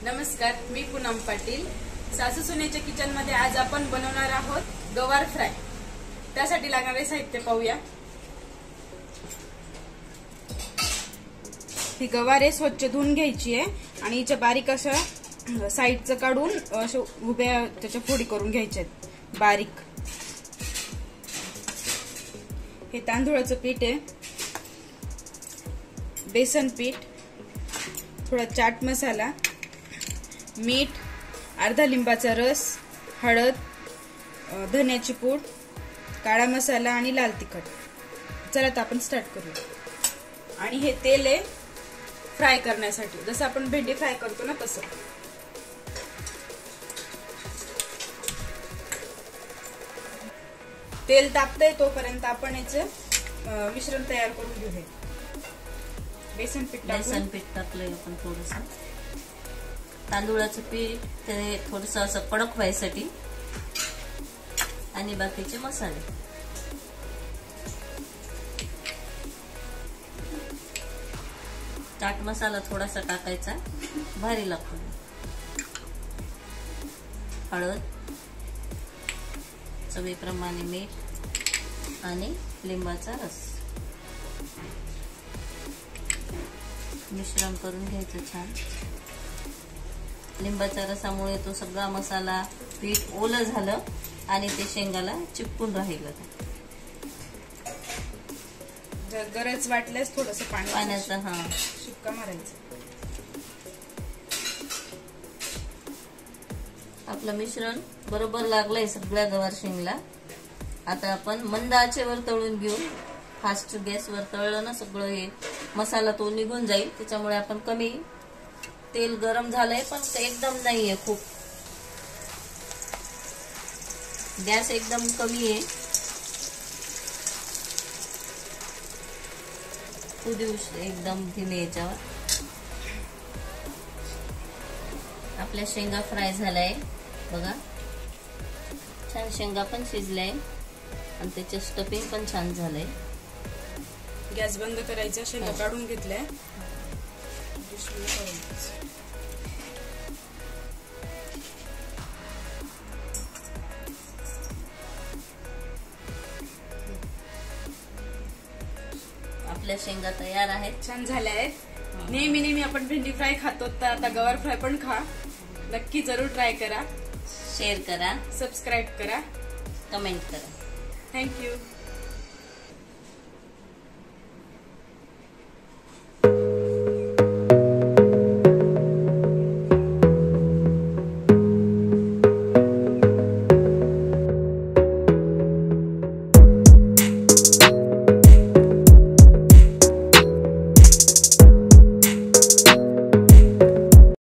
नमस्कार, मी पूनम पाटील. सासू सुनेच्या किचन मध्ये आज आपण बनवणार आहोत गवार फ्राय. त्यासाठी लागणारे साहित्य पाहूया. ही गवार आहे, स्वच्छ धुवून घ्यायची आहे आणि हिच्या बारीक अशा साईडचं काढून अशा उभ्या त्याच्या फोडी करून घ्यायच्या आहेत बारीक. हे तांदूळाचं पीठ आहे, बेसन पीठ, थोडा चाट मसाला, मीठ, अर्धा लिंबाचा रस, हळद, धन्याची पूड, काळा मसाला आणि लाल तिखट. चला तर आपण स्टार्ट करूया. आणि हे तेल आहे फ्राय करण्यासाठी, जसं आपण भेंडी फ्राय करतो ना तसं. तेल तापतंय तोपर्यंत आपण याचं मिश्रण तयार करून घेऊया. बेसन पीठ टाकलंय आपण थोडस, तांदूळाचं पीठ ते थोडस असं कडक व्हायसाठी, आणि बाकीचे मसाले. चाट मसाला थोडासा टाकायचा, भारी लागतो. हळद, चवीप्रमाणे मीठ आणि लिंबाचा रस. मिश्रण करून घ्यायचं छान. लिंबाच्या रसामुळे तो सगळा मसाला पीठ ओलं झालं आणि ते शेंगाला चिपकून राहिलं. जर गरज वाटल्यास थोडस पाण्याचा शिपका मारायचा. आपलं मिश्रण बरोबर लागलंय सगळ्या गवार शेंगला. आता आपण मंद आचेवर तळून घेऊ. फास्ट गॅसवर तळलं ना सगळं हे मसाला तो निघून जाईल. त्याच्यामुळे आपण कमी तेल गरम झालंय, पण ते एकदम नाहीये खूप. गॅस एकदम कमी आहे. तू देऊ एकदम धीमे याच्यावर. आपल्या शेंगा फ्राय झालाय बघा, छान शेंगा पण शिजलाय आणि त्याचे स्टफिंग पण छान झालंय. गॅस बंद करायचा. शेंगा काढून घेतल्या. आपल्या शेंगा तयार आहेत, छान झाल्या आहेत. नेहमी आपण भेंडी फ्राय खातो, तर आता गवार फ्राय पण खा. नक्की जरूर ट्राय करा, शेअर करा, सबस्क्राईब करा, कमेंट करा. थँक्यू.